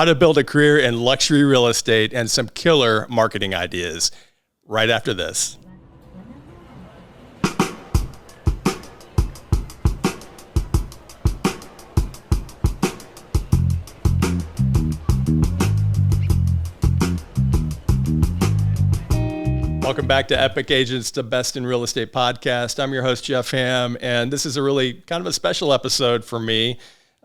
how to build a career in luxury real estate, and some killer marketing ideas right after this. Welcome back to Epic Agents, the best in real estate podcast. I'm your host, Jeff Ham, and this is a really kind of a special episode for me.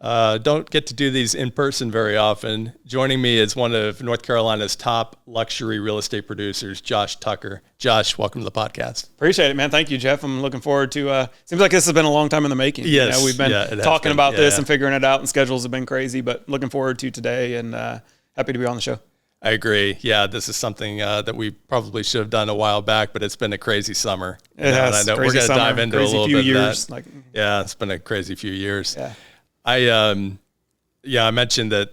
Don't get to do these in person very often. Joining me is one of North Carolina's top luxury real estate producers, Josh Tucker. Josh, welcome to the podcast. Appreciate it, man. Thank you, Jeff. I'm looking forward to, seems like this has been a long time in the making. Yes. We've been talking about this and figuring it out, and schedules have been crazy, but looking forward to today and happy to be on the show. I agree. Yeah, this is something that we probably should have done a while back, but it's been a crazy summer. It has. And I know we're going to dive into a little bit years, of that. Yeah, it's been a crazy few years. Yeah. I mentioned that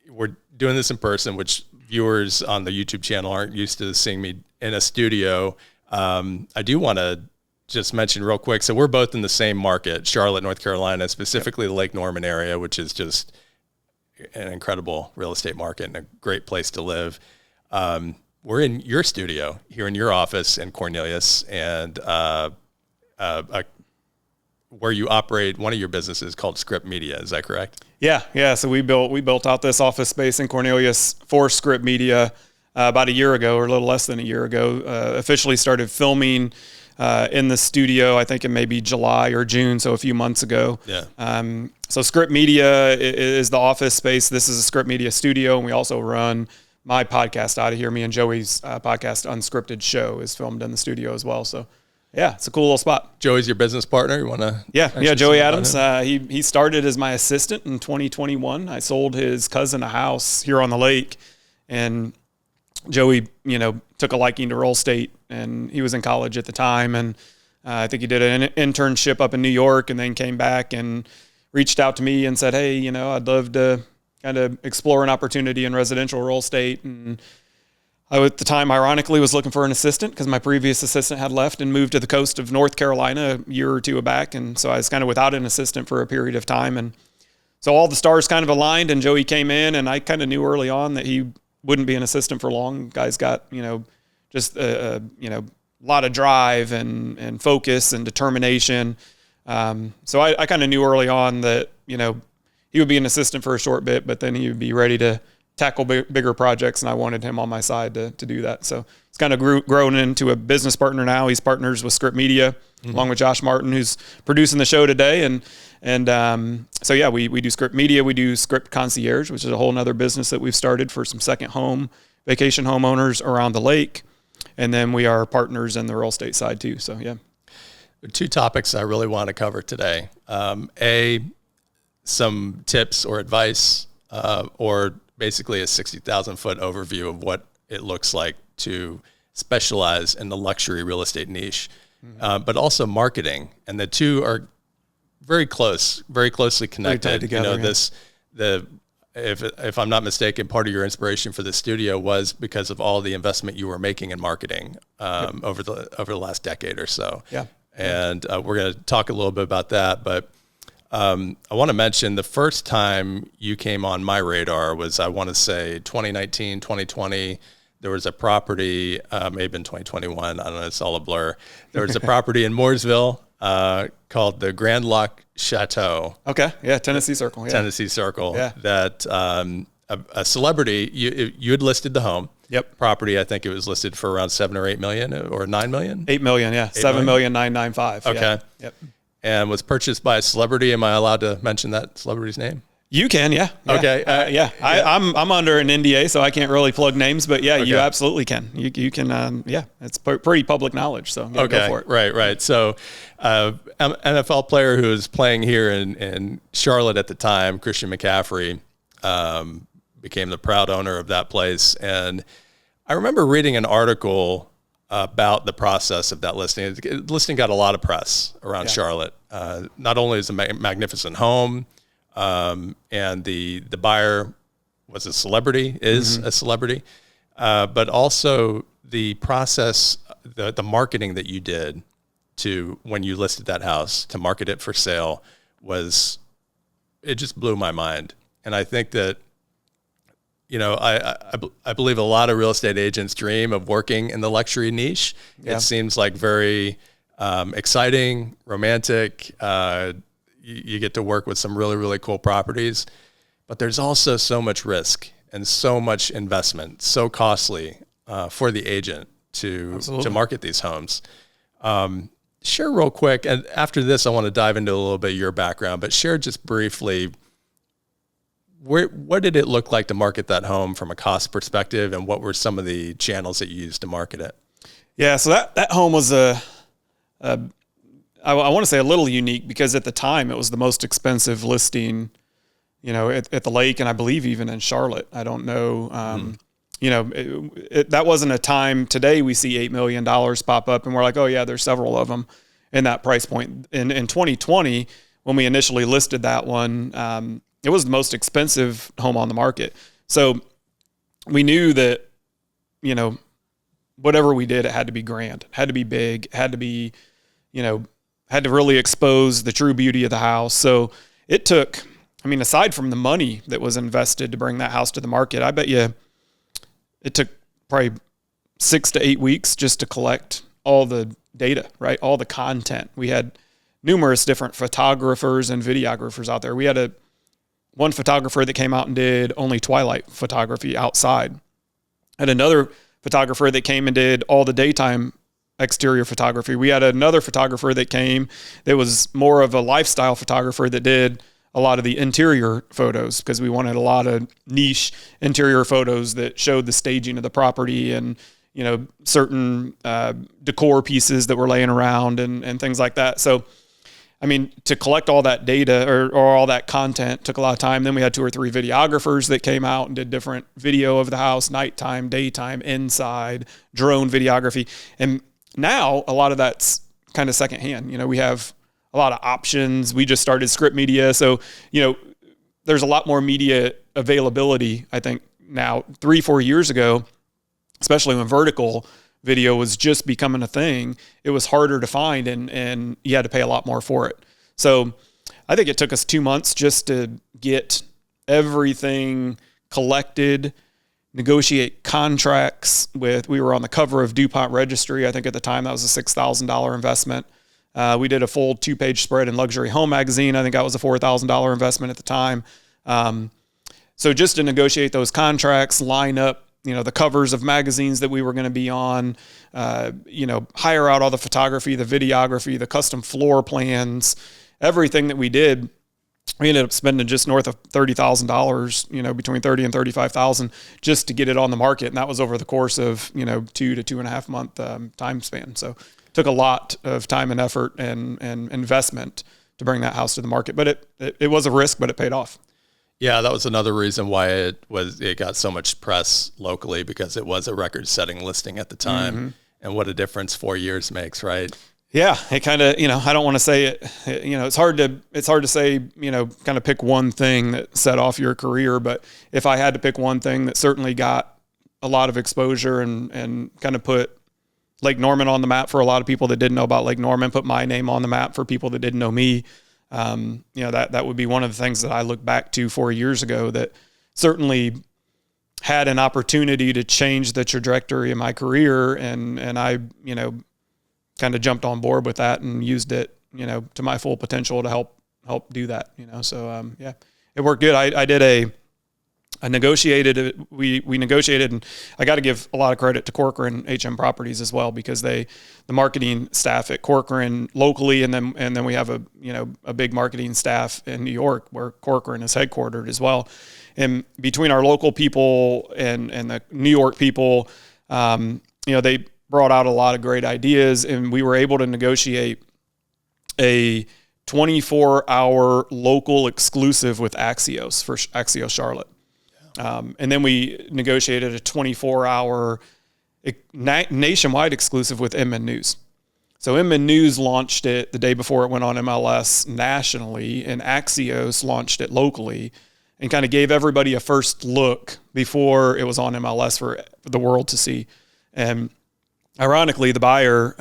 we're doing this in person, which viewers on the YouTube channel aren't used to seeing me in a studio. I do want to just mention real quick. So we're both in the same market, Charlotte, North Carolina, specifically the Lake Norman area, which is just an incredible real estate market and a great place to live. We're in your studio here in your office in Cornelius, and where you operate one of your businesses called Scrypt Media. Is that correct? Yeah. So we built out this office space in Cornelius for Scrypt Media about a year ago, or a little less than a year ago. Officially started filming in the studio, I think in maybe July or June, so a few months ago. Yeah. So Scrypt Media is the office space. This is a Scrypt Media studio, and we also run my podcast out of here. Me and Joey's podcast, Unscripted Show, is filmed in the studio as well. So, yeah, it's a cool little spot. Joey's your business partner. You want to? Yeah, Joey Adams. He started as my assistant in 2021. I sold his cousin a house here on the lake, and Joey, took a liking to real estate, and he was in college at the time, and I think he did an internship up in New York, and then came back and reached out to me and said, hey, I'd love to kind of explore an opportunity in residential real estate. And I, at the time, ironically, was looking for an assistant because my previous assistant had left and moved to the coast of North Carolina a year or two back. And so I was kind of without an assistant for a period of time. And so all the stars kind of aligned, and Joey came in, and I kind of knew early on that he wouldn't be an assistant for long. Guy's got, just a lot of drive and focus and determination. So I kind of knew early on that, he would be an assistant for a short bit, but then he would be ready to tackle bigger projects, and I wanted him on my side to do that. So it's kind of grown into a business partner now. He's partners with Scrypt Media, along with Josh Martin, who's producing the show today. So yeah, we do Scrypt Media. We do Scrypt Concierge, which is a whole nother business that we've started for some second home vacation homeowners around the lake. And then we are partners in the real estate side too. So yeah. Two topics I really want to cover today. Some tips or advice, or basically a 60,000 foot overview of what it looks like to specialize in the luxury real estate niche, but also marketing. And the two are very closely connected. Together, if I'm not mistaken, part of your inspiration for the studio was because of all the investment you were making in marketing over the last decade or so. Yeah. And we're going to talk a little bit about that, but I want to mention the first time you came on my radar was, I want to say 2019, 2020. There was a property, maybe in 2021. I don't know. It's all a blur. There was a property in Mooresville called the Grand Lock Chateau. Okay. Yeah. Tennessee Circle. Yeah. Tennessee Circle. Yeah. That a celebrity, you had listed the home. Yep. Property, I think it was listed for around 7 or 8 million or 9 million. 8 million. Yeah. 7,995,000. Okay. Yeah. Yep. And was purchased by a celebrity. Am I allowed to mention that celebrity's name? You can, yeah. Okay. I'm under an NDA, so I can't really plug names, but yeah, you absolutely can. You can, it's pretty public knowledge, so go for it. Right. So, NFL player who was playing here in Charlotte at the time, Christian McCaffrey, became the proud owner of that place. And I remember reading an article about the process of that listing. The listing got a lot of press around Charlotte. Not only is it a magnificent home, and the buyer was a celebrity, a celebrity, but also the process, the marketing that you did to when you listed that house to market it for sale it just blew my mind. And I think that I believe a lot of real estate agents dream of working in the luxury niche. Yeah. It seems like very exciting, romantic. You get to work with some really, really cool properties, but there's also so much risk and so much investment, so costly for the agent to market these homes. Share real quick, and after this, I want to dive into a little bit of your background, but share just briefly, what did it look like to market that home from a cost perspective, and what were some of the channels that you used to market it? Yeah, so that home was I want to say a little unique, because at the time it was the most expensive listing, at the lake, and I believe even in Charlotte. I don't know. That wasn't a time. Today we see $8 million pop up and we're like, oh yeah, there's several of them in that price point. In 2020, when we initially listed that one, it was the most expensive home on the market. So we knew that, whatever we did, it had to be grand, it had to be big, it had to be, had to really expose the true beauty of the house. So it took, aside from the money that was invested to bring that house to the market, I bet you it took probably 6 to 8 weeks just to collect all the data, right? All the content. We had numerous different photographers and videographers out there. We had one photographer that came out and did only twilight photography outside. And another photographer that came and did all the daytime exterior photography. We had another photographer that came that was more of a lifestyle photographer that did a lot of the interior photos, because we wanted a lot of niche interior photos that showed the staging of the property and, certain decor pieces that were laying around and things like that. So, to collect all that data or all that content took a lot of time. Then we had 2 or 3 videographers that came out and did different video of the house, nighttime, daytime, inside, drone videography. And now a lot of that's kind of secondhand. We have a lot of options. We just started Scrypt Media. So, there's a lot more media availability, I think, now. 3-4 years ago, especially when vertical video was just becoming a thing, it was harder to find and you had to pay a lot more for it. So I think it took us 2 months just to get everything collected, negotiate contracts we were on the cover of DuPont Registry. I think at the time that was a $6,000 investment. We did a full 2-page spread in Luxury Home Magazine. I think that was a $4,000 investment at the time. So just to negotiate those contracts, line up, the covers of magazines that we were going to be on, hire out all the photography, the videography, the custom floor plans, everything that we did. We ended up spending just north of $30,000, between $30,000 and $35,000 just to get it on the market. And that was over the course of, 2 to 2.5 month time span. So took a lot of time and effort and investment to bring that house to the market, but it was a risk, but it paid off. Yeah, that was another reason why it got so much press locally, because it was a record-setting listing at the time. Mm-hmm. And what a difference 4 years makes, right? Yeah, it kind of, I don't want to say it, it's hard to say, kind of pick one thing that set off your career, but if I had to pick one thing that certainly got a lot of exposure and kind of put Lake Norman on the map for a lot of people that didn't know about Lake Norman, put my name on the map for people that didn't know me. That would be one of the things that I look back to 4 years ago that certainly had an opportunity to change the trajectory of my career. And I, kind of jumped on board with that and used it, to my full potential to help do that, So, it worked good. I negotiated, we negotiated, and I got to give a lot of credit to Corcoran HM Properties as well, because the marketing staff at Corcoran locally, and then we have a big marketing staff in New York where Corcoran is headquartered as well. And between our local people and the New York people, they brought out a lot of great ideas, and we were able to negotiate a 24-hour local exclusive with Axios for Axios Charlotte. And then we negotiated a 24-hour nationwide exclusive with Inman News. So Inman News launched it the day before it went on MLS nationally, and Axios launched it locally and kind of gave everybody a first look before it was on MLS for the world to see. And ironically, the buyer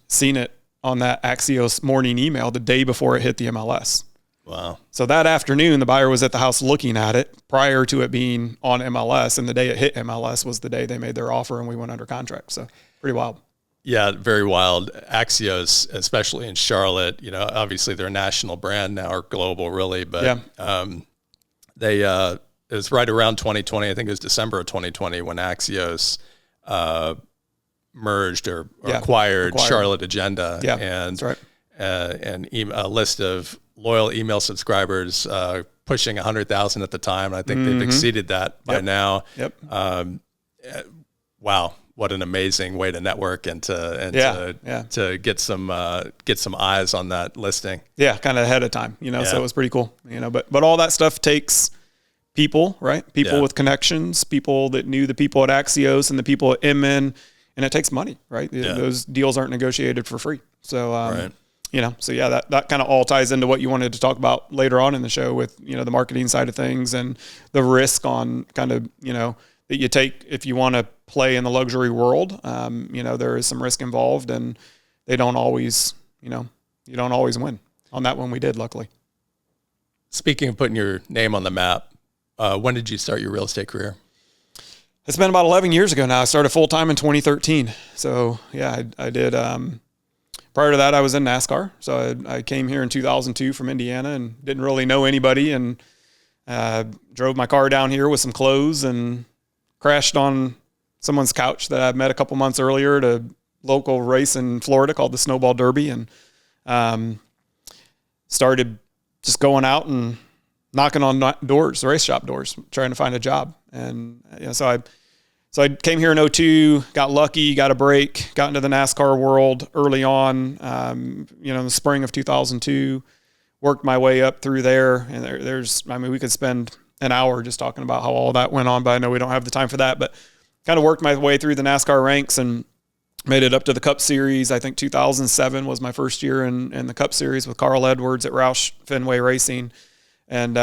seen it on that Axios morning email the day before it hit the MLS. Wow. So that afternoon, the buyer was at the house looking at it prior to it being on MLS. And the day it hit MLS was the day they made their offer and we went under contract. So pretty wild. Yeah, very wild. Axios, especially in Charlotte, obviously they're a national brand now, or global really, but it was right around 2020. I think it was December of 2020 when Axios merged or acquired Charlotte Agenda. Yeah, and that's right. A list of loyal email subscribers pushing 100,000 at the time. I think they've exceeded that by now. Yep. Wow, what an amazing way to network and to get some eyes on that listing. Yeah, kind of ahead of time, so it was pretty cool, but all that stuff takes people, right? People with connections, people that knew the people at Axios and the people at Inman, and it takes money, right? Those deals aren't negotiated for free. So, right. That kind of all ties into what you wanted to talk about later on in the show with, the marketing side of things and the risk on kind of, that you take if you want to play in the luxury world. There is some risk involved and they don't always, you don't always win. On that one we did, luckily. Speaking of putting your name on the map, when did you start your real estate career? It's been about 11 years ago now. I started full-time in 2013. So yeah, I did, prior to that, I was in NASCAR. So I came here in 2002 from Indiana and didn't really know anybody and drove my car down here with some clothes and crashed on someone's couch that I met a couple months earlier at a local race in Florida called the Snowball Derby, and started just going out and knocking on doors, race shop doors, trying to find a job. And so I came here in 2002, got lucky, got a break, got into the NASCAR world early on, in the spring of 2002, worked my way up through there. And we could spend an hour just talking about how all that went on, but I know we don't have the time for that, but kind of worked my way through the NASCAR ranks and made it up to the Cup Series. I think 2007 was my first year in the Cup Series with Carl Edwards at Roush Fenway Racing. And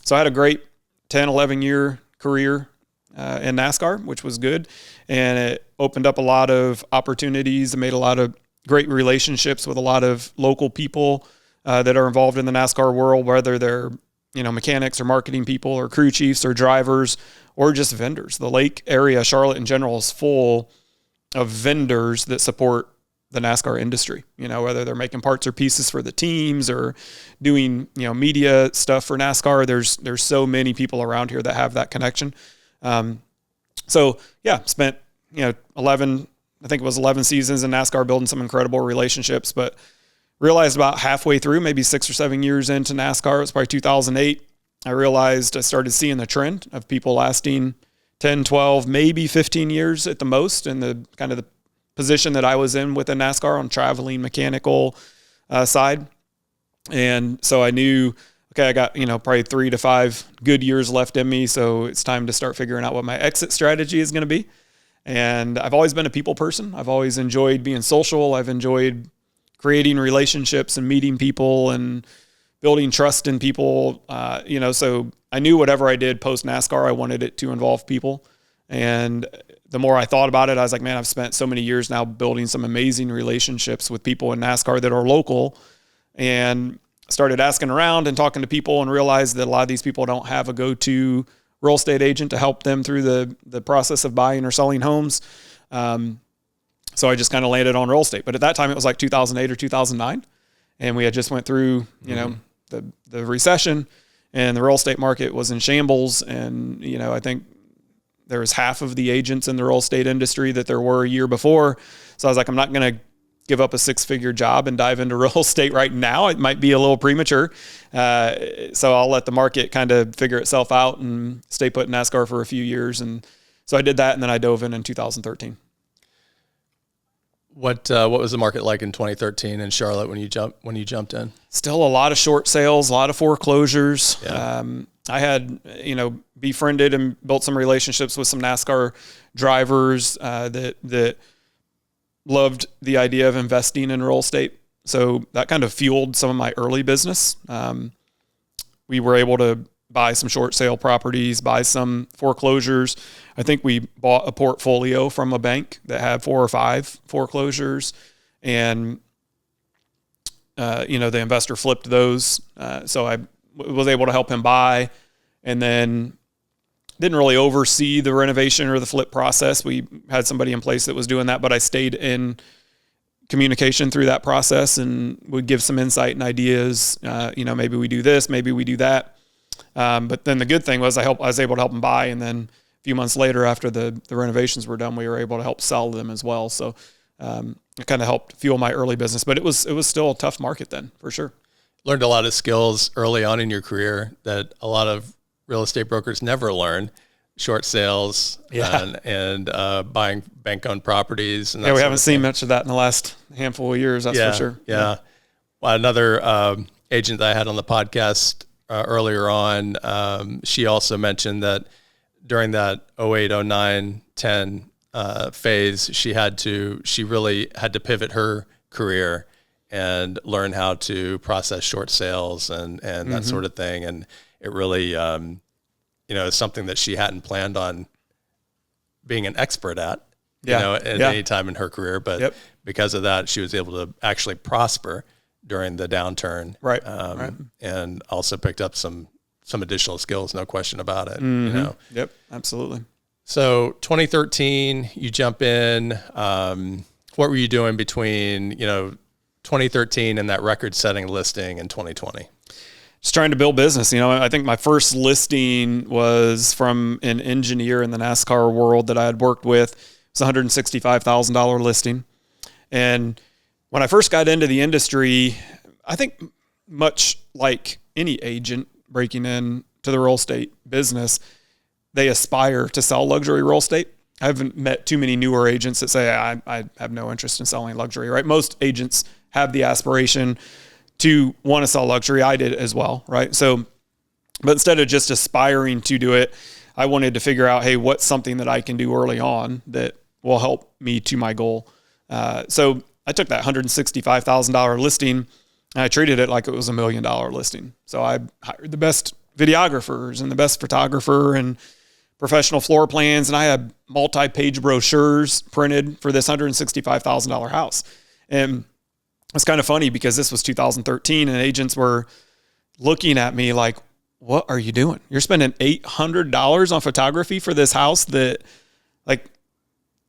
so I had a great 10, 11 year career in NASCAR, which was good. And it opened up a lot of opportunities and made a lot of great relationships with a lot of local people that are involved in the NASCAR world, whether they're, mechanics or marketing people or crew chiefs or drivers or just vendors. The Lake area, Charlotte in general, is full of vendors that support the NASCAR industry, whether they're making parts or pieces for the teams or doing, media stuff for NASCAR. There's so many people around here that have that connection. Spent, 11 seasons in NASCAR building some incredible relationships, but realized about halfway through, maybe 6 or 7 years into NASCAR, it was probably 2008, I realized I started seeing the trend of people lasting 10, 12, maybe 15 years at the most in the kind of the position that I was in within NASCAR on traveling mechanical side. And so I knew, okay, I got, probably 3 to 5 good years left in me. So it's time to start figuring out what my exit strategy is going to be. And I've always been a people person. I've always enjoyed being social. I've enjoyed creating relationships and meeting people and building trust in people. So I knew whatever I did post NASCAR, I wanted it to involve people. And the more I thought about it, I was like, man, I've spent so many years now building some amazing relationships with people in NASCAR that are local, and started asking around and talking to people and realized that a lot of these people don't have a go-to real estate agent to help them through the process of buying or selling homes. So I just kind of landed on real estate. But at that time, it was like 2008 or 2009. And we had just went through, the recession, and the real estate market was in shambles. And, I think there was half of the agents in the real estate industry that there were a year before. So I was like, I'm not going to give up a 6-figure job and dive into real estate right now. It might be a little premature. So I'll let the market kind of figure itself out and stay put in NASCAR for a few years. And so I did that. And then I dove in 2013. What was the market like in 2013 in Charlotte when you jumped in? Still a lot of short sales, a lot of foreclosures. Yeah. I had, befriended and built some relationships with some NASCAR drivers that loved the idea of investing in real estate. So that kind of fueled some of my early business. We were able to buy some short sale properties, buy some foreclosures. I think we bought a portfolio from a bank that had 4 or 5 foreclosures. And the investor flipped those. So I was able to help him buy, and then didn't really oversee the renovation or the flip process. We had somebody in place that was doing that, but I stayed in communication through that process and would give some insight and ideas. Maybe we do this, maybe we do that. But then the good thing was I was able to help him buy, and then a few months later, after the renovations were done, we were able to help sell them as well. So it kind of helped fuel my early business, but it was still a tough market then, for sure. Learned a lot of skills early on in your career that a lot of real estate brokers never learn. Short sales and buying bank-owned properties. And we haven't seen much of that in the last handful of years, that's for sure. Yeah. Well, another agent that I had on the podcast earlier on, she also mentioned that during that 08, 09, 10 phase, she really had to pivot her career and learn how to process short sales and that sort of thing. And it really, it's something that she hadn't planned on being an expert at, at any time in her career. But because of that, she was able to actually prosper during the downturn. Right. And also picked up some additional skills, no question about it. Yep, absolutely. So 2013, you jump in. What were you doing between, 2013 and that record-setting listing in 2020? Just trying to build business. I think my first listing was from an engineer in the NASCAR world that I had worked with. It was a $165,000 listing. And when I first got into the industry, I think much like any agent breaking into the real estate business, they aspire to sell luxury real estate. I haven't met too many newer agents that say, I have no interest in selling luxury, right? Most agents have the aspiration to want to sell luxury. I did as well, right? So, but instead of just aspiring to do it, I wanted to figure out, hey, what's something that I can do early on that will help me to my goal? So I took that $165,000 listing and I treated it like it was $1 million listing. So I hired the best videographers and the best photographer and professional floor plans. And I had multi-page brochures printed for this $165,000 house. And it's kind of funny because this was 2013 and agents were looking at me like, what are you doing? You're spending $800 on photography for this house that, like,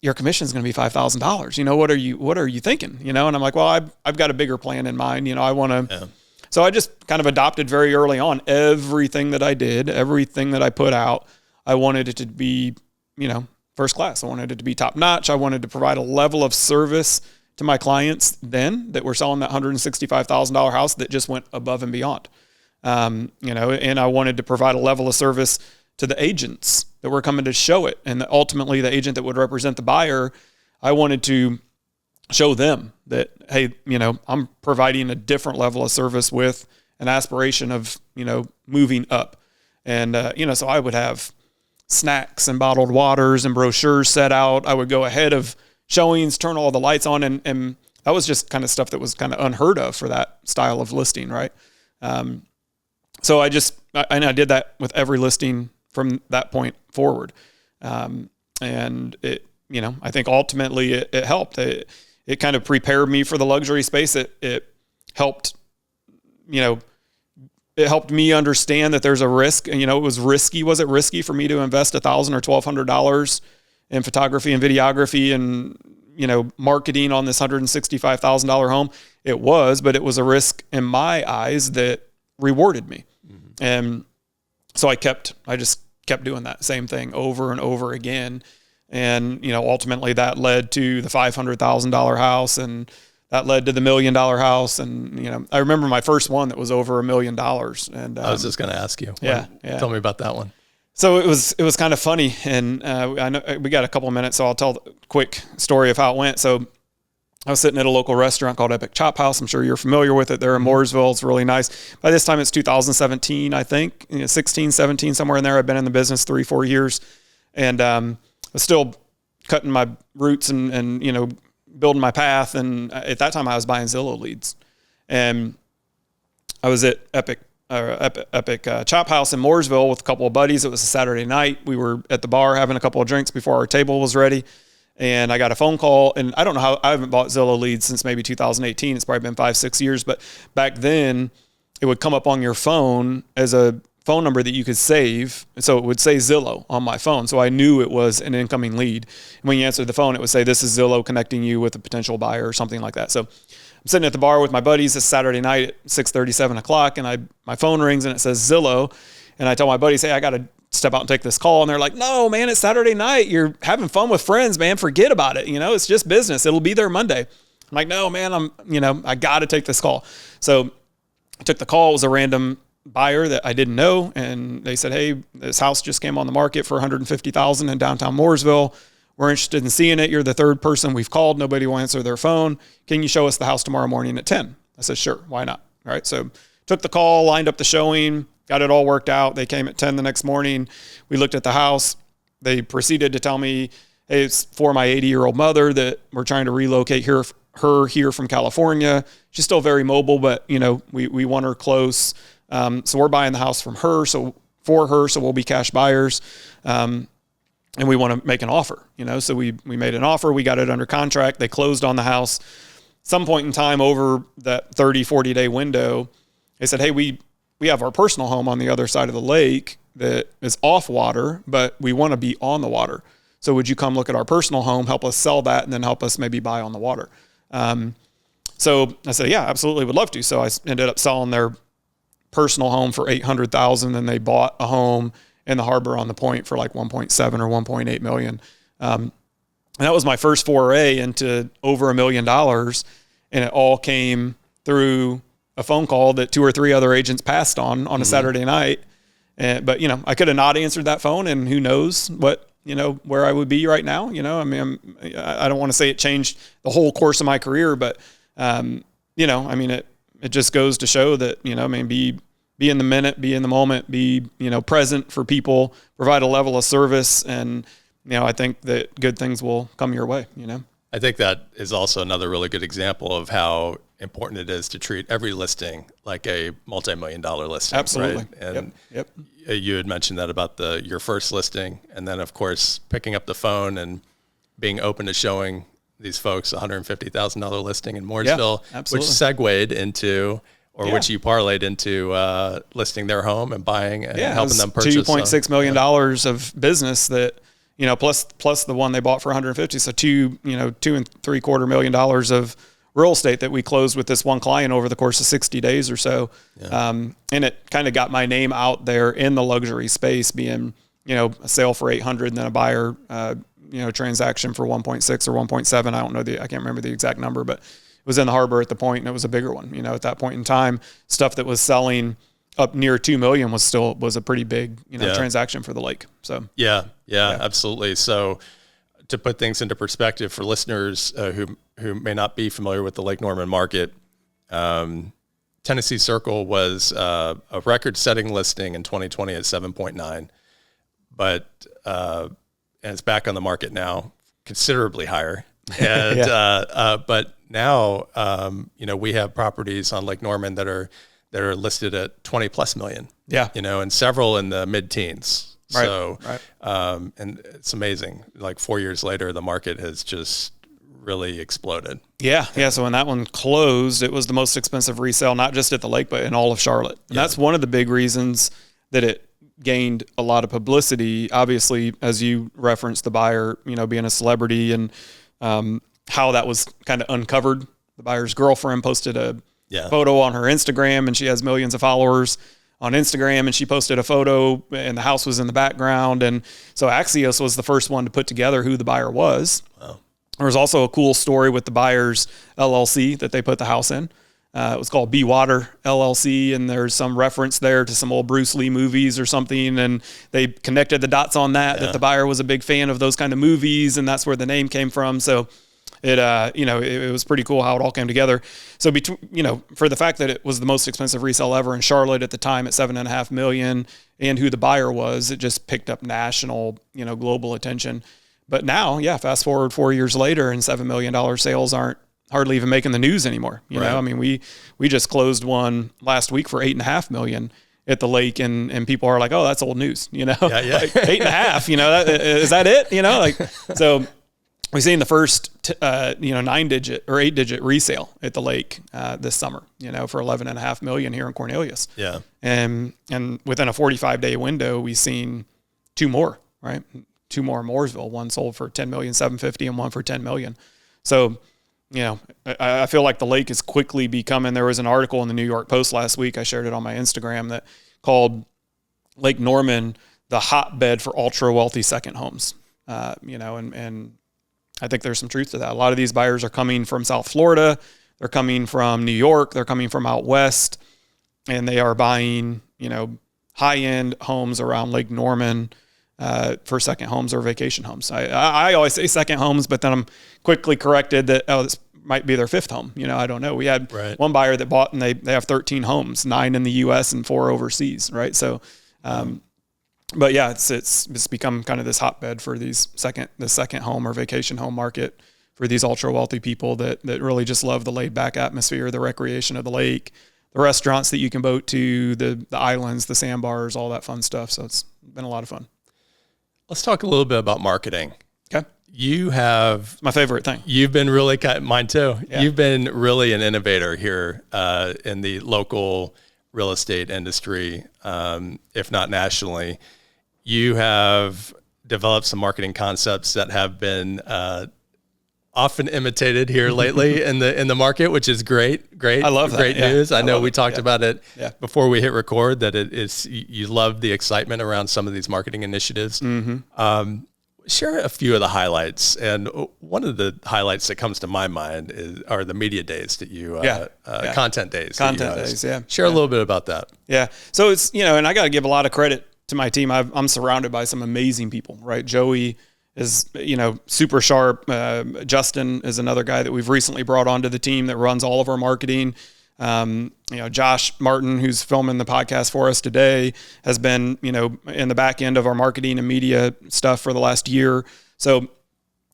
your commission is going to be $5,000. What are you thinking? And I'm like, well, I've got a bigger plan in mind. I want to, so I just kind of adopted very early on everything that I did, everything that I put out. I wanted it to be, first class. I wanted it to be top notch. I wanted to provide a level of service to my clients then that were selling that $165,000 house that just went above and beyond. And I wanted to provide a level of service to the agents that were coming to show it. And ultimately the agent that would represent the buyer, I wanted to show them that, hey, I'm providing a different level of service with an aspiration of, moving up. And, so I would have snacks and bottled waters and brochures set out. I would go ahead of showings, turn all the lights on. And that was just kind of stuff that was kind of unheard of for that style of listing. Right. So I did that with every listing from that point forward. And it, I think ultimately it helped. It kind of prepared me for the luxury space. It helped, it helped me understand that there's a risk. And, it was risky. Was it risky for me to invest $1,000 or $1,200 in photography and videography and, marketing on this $165,000 home? It was, but it was a risk in my eyes that rewarded me. Mm-hmm. And so I just kept doing that same thing over and over again. And, ultimately that led to the $500,000 house, and that led to the $1 million house. And, I remember my first one that was over $1 million. And I was just going to ask you. Yeah. Tell me about that one. So it was kind of funny. And I know we got a couple of minutes, so I'll tell the quick story of how it went. So I was sitting at a local restaurant called Epic Chop House. I'm sure you're familiar with it. They're in Mooresville. It's really nice. By this time, it's 2017, I think, 16, 17, somewhere in there. I've been in the business 3-4 years, and I was still cutting my roots and building my path. And at that time, I was buying Zillow leads, and I was at Epic Chop House in Mooresville with a couple of buddies. It was a Saturday night. We were at the bar having a couple of drinks before our table was ready. And I got a phone call, and I don't know how, I haven't bought Zillow leads since maybe 2018. It's probably been 5-6 years, but back then it would come up on your phone as a phone number that you could save. So it would say Zillow on my phone. So I knew it was an incoming lead. And when you answered the phone, it would say, this is Zillow connecting you with a potential buyer or something like that. So I'm sitting at the bar with my buddies this Saturday night at 6:30, 7 o'clock, and my phone rings and it says Zillow. And I tell my buddies, hey, I got to step out and take this call. And they're like, no, man, it's Saturday night. You're having fun with friends, man. Forget about it. It's just business. It'll be there Monday. I'm like, no, man, I got to take this call. So I took the call. It was a random buyer that I didn't know. And they said, hey, this house just came on the market for $150,000 in downtown Mooresville. We're interested in seeing it. You're the third person we've called. Nobody will answer their phone. Can you show us the house tomorrow morning at 10? I said, sure. Why not? All right. So took the call, lined up the showing, got it all worked out. They came at 10 the next morning. We looked at the house. They proceeded to tell me, hey, it's for my 80-year-old mother that we're trying to relocate her here from California. She's still very mobile, but we want her close. So we're buying the house from her. So for her, so we'll be cash buyers. And we want to make an offer, so we made an offer. We got it under contract. They closed on the house. Some point in time over that 40 day window, they said, hey, we have our personal home on the other side of the lake that is off water, but we want to be on the water. So would you come look at our personal home, help us sell that, and then help us maybe buy on the water? So I said, yeah, absolutely, would love to. So I ended up selling their personal home for $800,000, and they bought a home in the harbor on the point for like 1.7 or 1.8 million. And that was my first foray into over $1 million. And it all came through a phone call that 2 or 3 other agents passed on a Saturday night. But I could have not answered that phone, and who knows what, where I would be right now. I don't want to say it changed the whole course of my career, but, it just goes to show that, be in the minute, be in the moment, be, present for people, provide a level of service. And, I think that good things will come your way, I think that is also another really good example of how important it is to treat every listing like a multi-million-dollar listing. Absolutely. Right? And Yep. You had mentioned that about your first listing, and then of course picking up the phone and being open to showing these folks a $150,000 listing in Mooresville, which segued into, which you parlayed into listing their home and buying and helping them purchase. $2.6 million of business that, plus the one they bought for 150. So $2.75 million of real estate that we closed with this one client over the course of 60 days or so. Yeah. And it kind of got my name out there in the luxury space, being, a sale for 800 and then a buyer, transaction for 1.6 or 1.7. I don't know I can't remember the exact number, but it was in the harbor at the point, and it was a bigger one. At that point in time, stuff that was selling up near 2 million was a pretty big, transaction for the lake. So yeah, absolutely. So to put things into perspective for listeners who may not be familiar with the Lake Norman market, Tennessee Circle was a record-setting listing in 2020 at 7.9, but and it's back on the market now, considerably higher. And but now we have properties on Lake Norman that are listed at 20 plus million. Yeah. And several in the mid-teens. Right. So and it's amazing. Like 4 years later, the market has just really exploded. Yeah. So when that one closed, it was the most expensive resale, not just at the lake, but in all of Charlotte. And that's one of the big reasons that it gained a lot of publicity. Obviously, as you referenced, the buyer, being a celebrity, and how that was kind of uncovered. The buyer's girlfriend posted a photo on her Instagram, and she has millions of followers on Instagram, and she posted a photo and the house was in the background. And so Axios was the first one to put together who the buyer was. Wow. There was also a cool story with the buyer's LLC that they put the house in. It was called Be Water LLC, and there's some reference there to some old Bruce Lee movies or something, and they connected the dots on that the buyer was a big fan of those kind of movies, and that's where the name came from. So it was pretty cool how it all came together. So for the fact that it was the most expensive resale ever in Charlotte at the time at $7.5 million, and who the buyer was, it just picked up national, global attention. But now, fast forward 4 years later, and $7 million sales aren't hardly even making the news anymore. You know, I mean, we just closed one last week for $8.5 million at the lake, and people are like, oh, that's old news, Like 8.5, is that it? So we've seen the first, 9-digit or 8-digit resale at the lake this summer, for $11.5 million here in Cornelius. Yeah. And within a 45-day window, we've seen two more, right? Two more in Mooresville. One sold for $10,750,000 and one for $10 million. So, I feel like the lake is quickly becoming. There was an article in the New York Post last week. I shared it on my Instagram that called Lake Norman the hotbed for ultra wealthy second homes. And I think there's some truth to that. A lot of these buyers are coming from South Florida. They're coming from New York. They're coming from out west, and they are buying, high-end homes around Lake Norman for second homes or vacation homes. I always say second homes, but then I'm quickly corrected that, this might be their fifth home. I don't know. We had one buyer that bought, and they have 13 homes, 9 in the U.S. and 4 overseas, right? So, but yeah, it's become kind of this hotbed for the second home or vacation home market for these ultra wealthy people that really just love the laid back atmosphere, the recreation of the lake, the restaurants that you can boat to, the islands, the sandbars, all that fun stuff. So it's been a lot of fun. Let's talk a little bit about marketing. Okay. It's my favorite thing. You've been really, mine too. Yeah. You've been really an innovator here in the local real estate industry, if not nationally. You have developed some marketing concepts that have been often imitated here lately in the market, which is great. I love that. Great news. I know we talked Yeah. about it Yeah. before we hit record, that you love the excitement around some of these marketing initiatives. Mm-hmm. Share a few of the highlights. And one of the highlights that comes to my mind are the media days that you, content days. Content days, yeah. Share a little bit about that. Yeah. So it's, and I got to give a lot of credit to my team. I'm surrounded by some amazing people, right? Joey is, super sharp. Justin is another guy that we've recently brought onto the team that runs all of our marketing. Josh Martin, who's filming the podcast for us today, has been, in the back end of our marketing and media stuff for the last year. So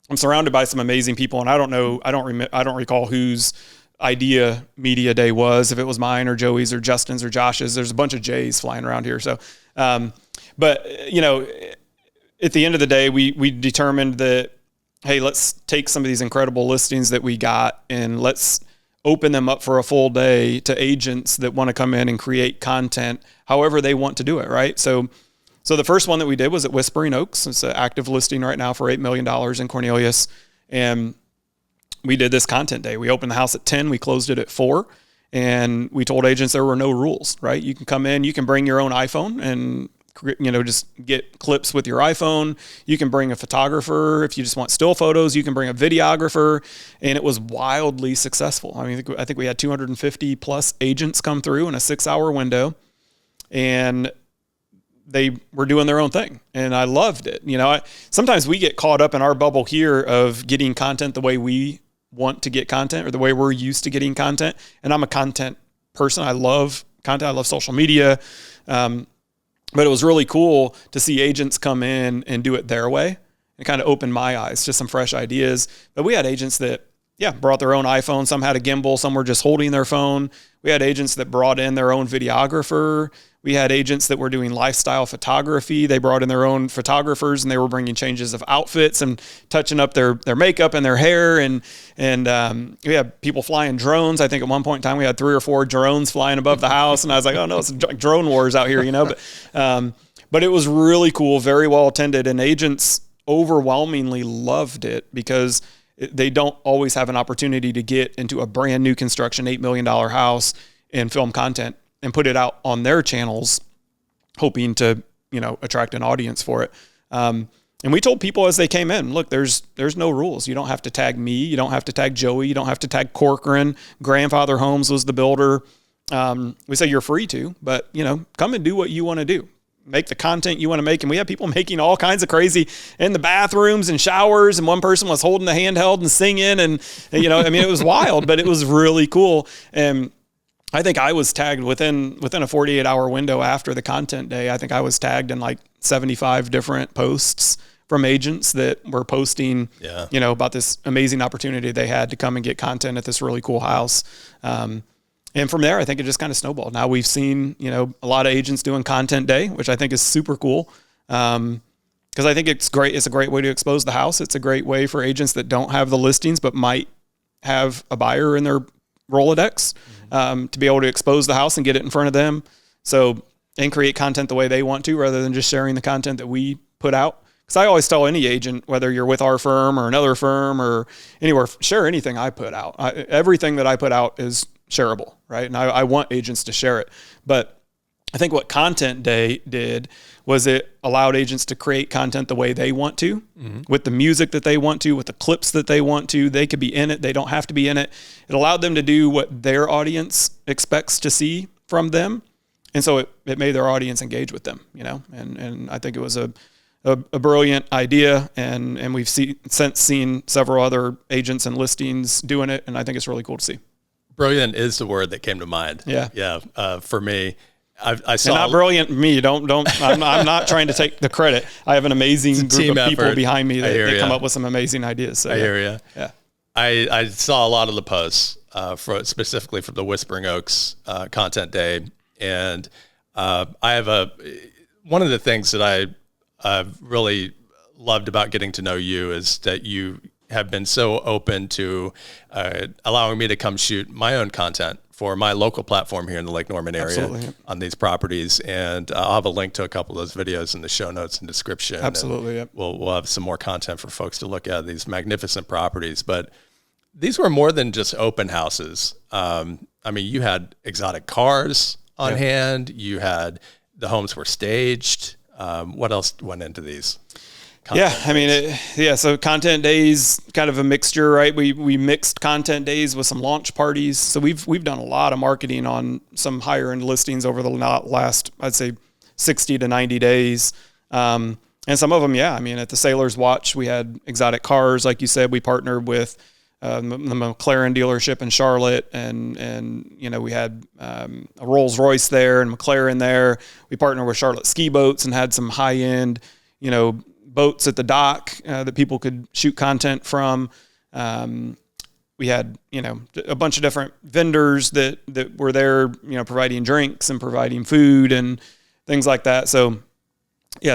I'm surrounded by some amazing people, and I don't recall whose idea media day was, if it was mine or Joey's or Justin's or Josh's. There's a bunch of J's flying around here. So, but at the end of the day, we determined that, hey, let's take some of these incredible listings that we got and let's open them up for a full day to agents that want to come in and create content however they want to do it, right? So the first one that we did was at Whispering Oaks. It's an active listing right now for $8 million in Cornelius. And we did this content day. We opened the house at 10, we closed it at 4. And we told agents there were no rules, right? You can come in, you can bring your own iPhone and, just get clips with your iPhone. You can bring a photographer. If you just want still photos, you can bring a videographer. And it was wildly successful. I think we had 250 plus agents come through in a 6-hour window, and they were doing their own thing. And I loved it. Sometimes we get caught up in our bubble here of getting content the way we want to get content or the way we're used to getting content. And I'm a content person. I love content. I love social media. But it was really cool to see agents come in and do it their way. It kind of opened my eyes to some fresh ideas. But we had agents that, brought their own iPhone. Some had a gimbal. Some were just holding their phone. We had agents that brought in their own videographer. We had agents that were doing lifestyle photography. They brought in their own photographers, and they were bringing changes of outfits and touching up their makeup and their hair. And we had people flying drones. I think at one point in time we had 3 or 4 drones flying above the house, and I was like, oh no, it's like drone wars out here, But it was really cool, very well attended, and agents overwhelmingly loved it because they don't always have an opportunity to get into a brand new construction $8 million house and film content and put it out on their channels, hoping to, attract an audience for it. And we told people as they came in, look, there's no rules. You don't have to tag me. You don't have to tag Joey. You don't have to tag Corcoran. Grandfather Homes was the builder. We say you're free to, but, come and do what you want to do. Make the content you want to make. And we have people making all kinds of crazy in the bathrooms and showers. And one person was holding the handheld and singing. And, it was wild, but it was really cool. And I think I was tagged within a 48-hour window after the content day. I think I was tagged in like 75 different posts from agents that were posting, about this amazing opportunity they had to come and get content at this really cool house. And from there, I think it just kind of snowballed. Now we've seen, a lot of agents doing content day, which I think is super cool. because I think it's great. It's a great way to expose the house. It's a great way for agents that don't have the listings but might have a buyer in their Rolodex to be able to expose the house and get it in front of them. So, and create content the way they want to, rather than just sharing the content that we put out. Because I always tell any agent, whether you're with our firm or another firm or anywhere, share anything I put out. Everything that I put out is shareable, right? And I want agents to share it. But I think what Content Day did was it allowed agents to create content the way they want to, with the music that they want to, with the clips that they want to. They could be in it. They don't have to be in it. It allowed them to do what their audience expects to see from them. And so it made their audience engage with them, and I think it was a brilliant idea. And we've since seen several other agents and listings doing it. And I think it's really cool to see. Brilliant is the word that came to mind. Yeah. For me, I saw, and not brilliant me. Don't. I'm not trying to take the credit. I have an amazing group of people behind me that come up with some amazing ideas. So, I hear you. Yeah. I saw a lot of the posts specifically from the Whispering Oaks Content Day, and I have one of the things that I really loved about getting to know you is that you have been so open to allowing me to come shoot my own content for my local platform here in the Lake Norman area. Absolutely. On these properties. And I'll have a link to a couple of those videos in the show notes and description. Absolutely. Yep. We'll have some more content for folks to look at, these magnificent properties. But these were more than just open houses. I mean, you had exotic cars on hand. You had, the homes were staged. What else went into these? So Content Days, kind of a mixture, right? We mixed Content Days with some launch parties. So we've done a lot of marketing on some higher end listings over the last, I'd say, 60 to 90 days. And some of them, at the Sailor's Watch, we had exotic cars. Like you said, we partnered with the McLaren dealership in Charlotte, and we had a Rolls Royce there and McLaren there. We partnered with Charlotte Ski Boats and had some high end, boats at the dock that people could shoot content from. We had, a bunch of different vendors that were there, providing drinks and providing food and things like that. So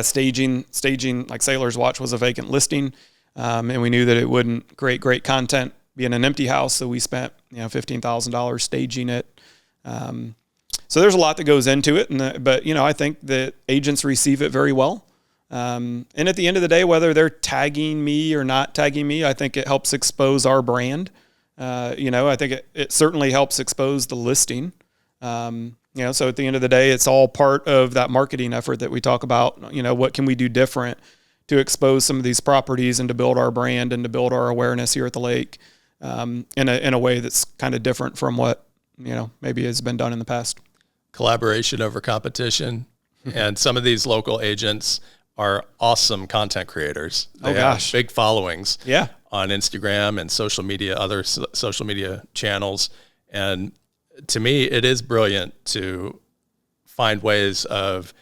staging like Sailor's Watch was a vacant listing. And we knew that it wouldn't create great content being an empty house. So we spent, $15,000 staging it. So there's a lot that goes into it. But I think that agents receive it very well. And at the end of the day, whether they're tagging me or not tagging me, I think it helps expose our brand. I think it certainly helps expose the listing. So at the end of the day, it's all part of that marketing effort that we talk about. What can we do different to expose some of these properties and to build our brand and to build our awareness here at the lake in a way that's kind of different from what, maybe has been done in the past. Collaboration over competition. And some of these local agents are awesome content creators. They have big followings on Instagram and social media, other social media channels. And to me, it is brilliant to find ways of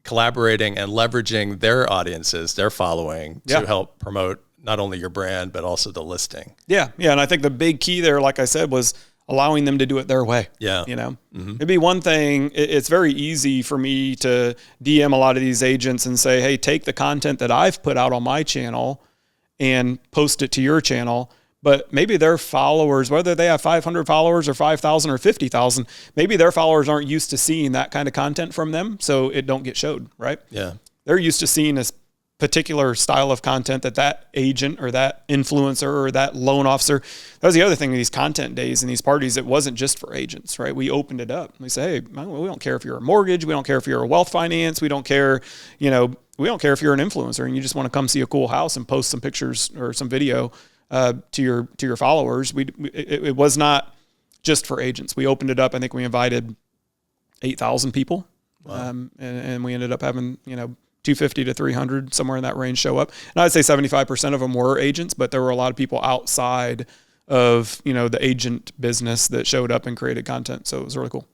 collaborating and leveraging their audiences, their following, to help promote not only your brand, but also the listing. Yeah. And I think the big key there, like I said, was allowing them to do it their way. Yeah. It'd be one thing. It's very easy for me to DM a lot of these agents and say, hey, take the content that I've put out on my channel and post it to your channel. But maybe their followers, whether they have 500 followers or 5,000 or 50,000, maybe their followers aren't used to seeing that kind of content from them. So it don't get showed, right? Yeah. They're used to seeing this particular style of content that agent or that influencer or that loan officer. That was the other thing with these Content Days and these parties. It wasn't just for agents, right? We opened it up. We say, hey, we don't care if you're a mortgage. We don't care if you're a wealth finance. We don't care, we don't care if you're an influencer and you just want to come see a cool house and post some pictures or some video to your followers. It was not just for agents. We opened it up. I think we invited 8,000 people. Wow. And we ended up having, 250 to 300, somewhere in that range, show up. And I'd say 75% of them were agents, but there were a lot of people outside of, the agent business that showed up and created content. So it was really cool.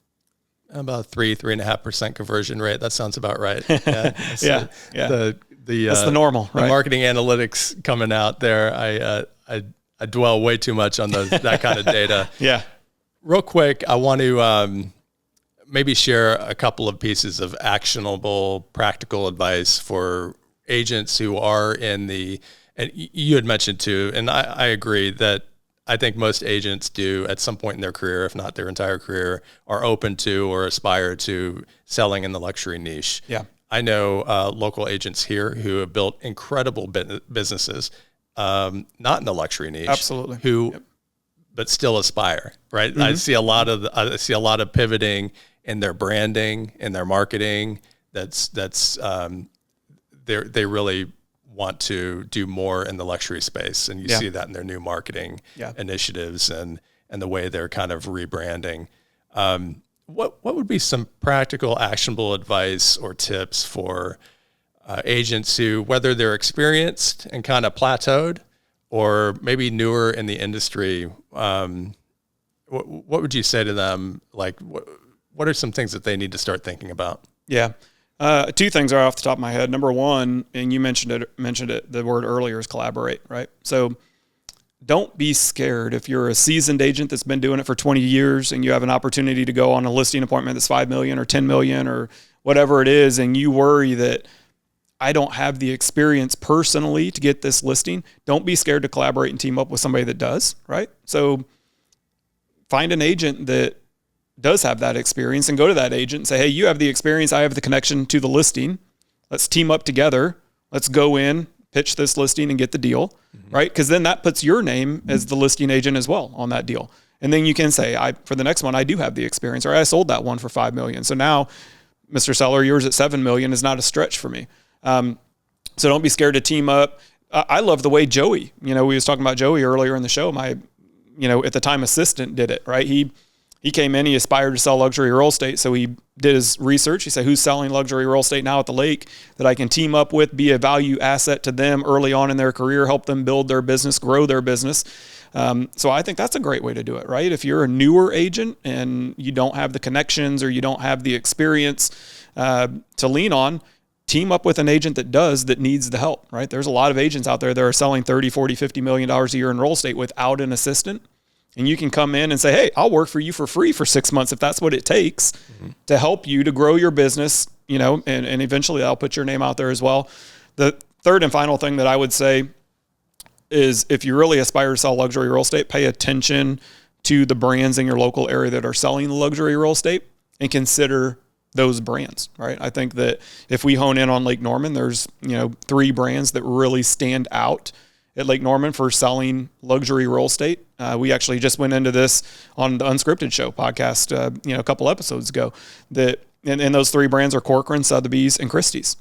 About 3.5% conversion rate. That sounds about right. Yeah. Yeah. That's the normal, right? The marketing analytics coming out there. I dwell way too much on that kind of data. Yeah. Real quick, I want to maybe share a couple of pieces of actionable, practical advice for agents who are in the, and you had mentioned too, and I agree that I think most agents do at some point in their career, if not their entire career, are open to or aspire to selling in the luxury niche. Yeah. I know local agents here who have built incredible businesses, not in the luxury niche. Absolutely. But still aspire, right? Mm-hmm. I see a lot of pivoting in their branding, in their marketing. They really want to do more in the luxury space, and you see that in their new marketing initiatives and the way they're kind of rebranding. What would be some practical, actionable advice or tips for agents who, whether they're experienced and kind of plateaued, or maybe newer in the industry? What would you say to them? Like, what are some things that they need to start thinking about? Yeah. Two things are off the top of my head. Number one, and you mentioned it, the word earlier is collaborate, right? So don't be scared if you're a seasoned agent that's been doing it for 20 years and you have an opportunity to go on a listing appointment that's $5 million or $10 million or whatever it is, and you worry that I don't have the experience personally to get this listing. Don't be scared to collaborate and team up with somebody that does, right? So find an agent that does have that experience and go to that agent and say, hey, you have the experience, I have the connection to the listing. Let's team up together. Let's go in, pitch this listing and get the deal, right? Because then that puts your name as the listing agent as well on that deal. And then you can say, for the next one, I do have the experience, or I sold that one for $5 million. So now, Mr. Seller, yours at $7 million is not a stretch for me. So don't be scared to team up. I love the way Joey, we was talking about Joey earlier in the show. My, at the time assistant did it, right? He came in, he aspired to sell luxury real estate. So he did his research. He said, who's selling luxury real estate now at the lake that I can team up with, be a value asset to them early on in their career, help them build their business, grow their business. So I think that's a great way to do it, right? If you're a newer agent and you don't have the connections or you don't have the experience to lean on, team up with an agent that needs the help, right? There's a lot of agents out there that are selling $30, $40, $50 million a year in real estate without an assistant. And you can come in and say, hey, I'll work for you for free for 6 months if that's what it takes to help you to grow your business, and eventually I'll put your name out there as well. The third and final thing that I would say is if you really aspire to sell luxury real estate, pay attention to the brands in your local area that are selling luxury real estate and consider those brands, right? I think that if we hone in on Lake Norman, there's, 3 brands that really stand out at Lake Norman for selling luxury real estate. We actually just went into this on the Unscripted Show podcast, a couple episodes ago. And those 3 brands are Corcoran, Sotheby's, and Christie's.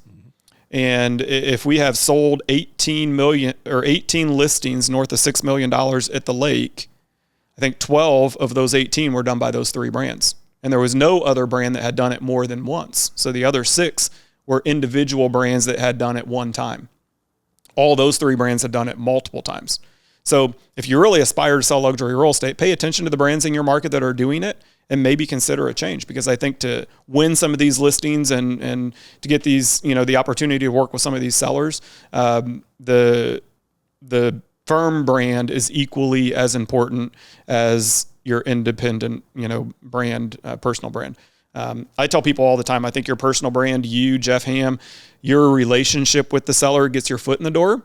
And if we have sold 18 listings north of $6 million at the lake, I think 12 of those 18 were done by those 3 brands. And there was no other brand that had done it more than once. So the other 6 were individual brands that had done it one time. All those 3 brands had done it multiple times. So if you really aspire to sell luxury real estate, pay attention to the brands in your market that are doing it and maybe consider a change. Because I think to win some of these listings and to get these, the opportunity to work with some of these sellers, the firm brand is equally as important as your independent, brand, personal brand. I tell people all the time, I think your personal brand, you, Jeff Ham, your relationship with the seller gets your foot in the door.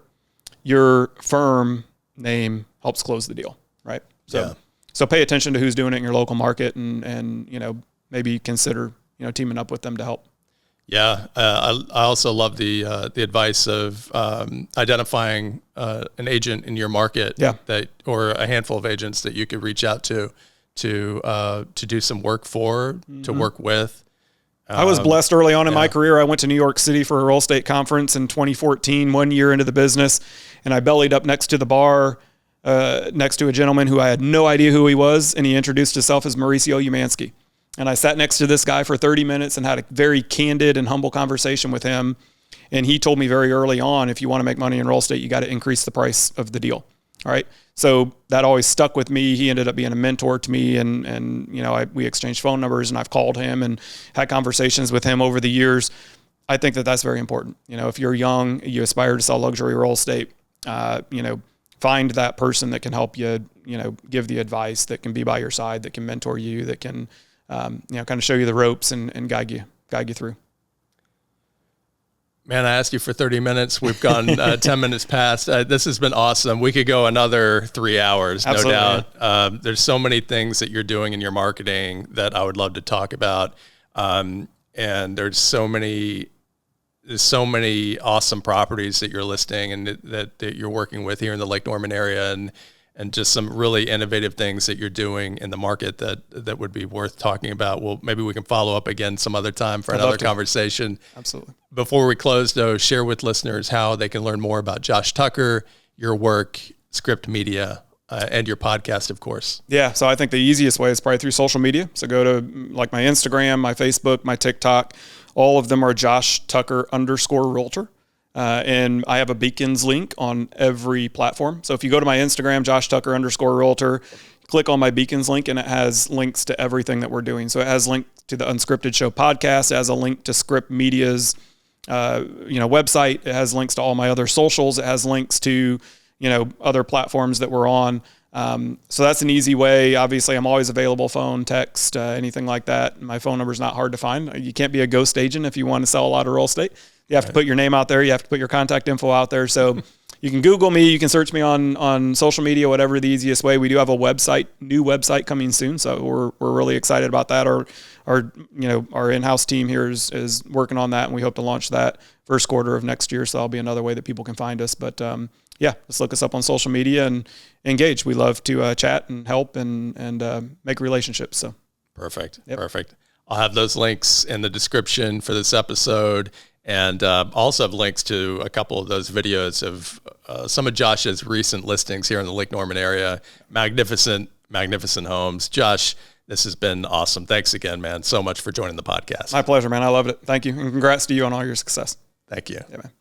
Your firm name helps close the deal, right? So pay attention to who's doing it in your local market and maybe consider, teaming up with them to help. Yeah. I also love the advice of identifying an agent in your market or a handful of agents that you could reach out to do some work for, to work with. I was blessed early on in my career. I went to New York City for a real estate conference in 2014, 1 year into the business, and I bellied up next to the bar, next to a gentleman who I had no idea who he was, and he introduced himself as Mauricio Umansky. And I sat next to this guy for 30 minutes and had a very candid and humble conversation with him. And he told me very early on, if you want to make money in real estate, you got to increase the price of the deal. All right. So that always stuck with me. He ended up being a mentor to me, and we exchanged phone numbers, and I've called him and had conversations with him over the years. I think that that's very important. If you're young, you aspire to sell luxury real estate, find that person that can help you, give the advice, that can be by your side, that can mentor you, that can, kind of show you the ropes and guide you through. Man, I asked you for 30 minutes. We've gone 10 minutes past. This has been awesome. We could go another 3 hours, Absolutely. no doubt. There's so many things that you're doing in your marketing that I would love to talk about. And there's so many awesome properties that you're listing and that you're working with here in the Lake Norman area, and just some really innovative things that you're doing in the market that would be worth talking about. Well, maybe we can follow up again some other time for another conversation. Absolutely. Before we close, though, share with listeners how they can learn more about Josh Tucker, your work, Scrypt Media, and your podcast, of course. Yeah, so I think the easiest way is probably through social media. So go to like my Instagram, my Facebook, my TikTok. All of them are Josh Tucker _realtor. And I have a Beacons link on every platform. So if you go to my Instagram, Josh Tucker _realtor, click on my Beacons link, and it has links to everything that we're doing. So it has link to the Unscripted Show podcast. It has a link to Scrypt Media's, website. It has links to all my other socials. It has links to, other platforms that we're on. So that's an easy way. Obviously, I'm always available, phone, text, anything like that. My phone number is not hard to find. You can't be a ghost agent if you want to sell a lot of real estate. You have to put your name out there. You have to put your contact info out there. So you can Google me. You can search me on social media, whatever the easiest way. We do have a new website coming soon. So we're really excited about that. Our in-house team here is working on that, and we hope to launch that first quarter of next year. So that'll be another way that people can find us. But just look us up on social media and engage. We love to chat and help and make relationships. So perfect. I'll have those links in the description for this episode. And also have links to a couple of those videos of some of Josh's recent listings here in the Lake Norman area. Magnificent homes. Josh, this has been awesome. Thanks again, man, so much for joining the podcast. My pleasure, man. I loved it. Thank you. And congrats to you on all your success. Thank you. Yeah, man.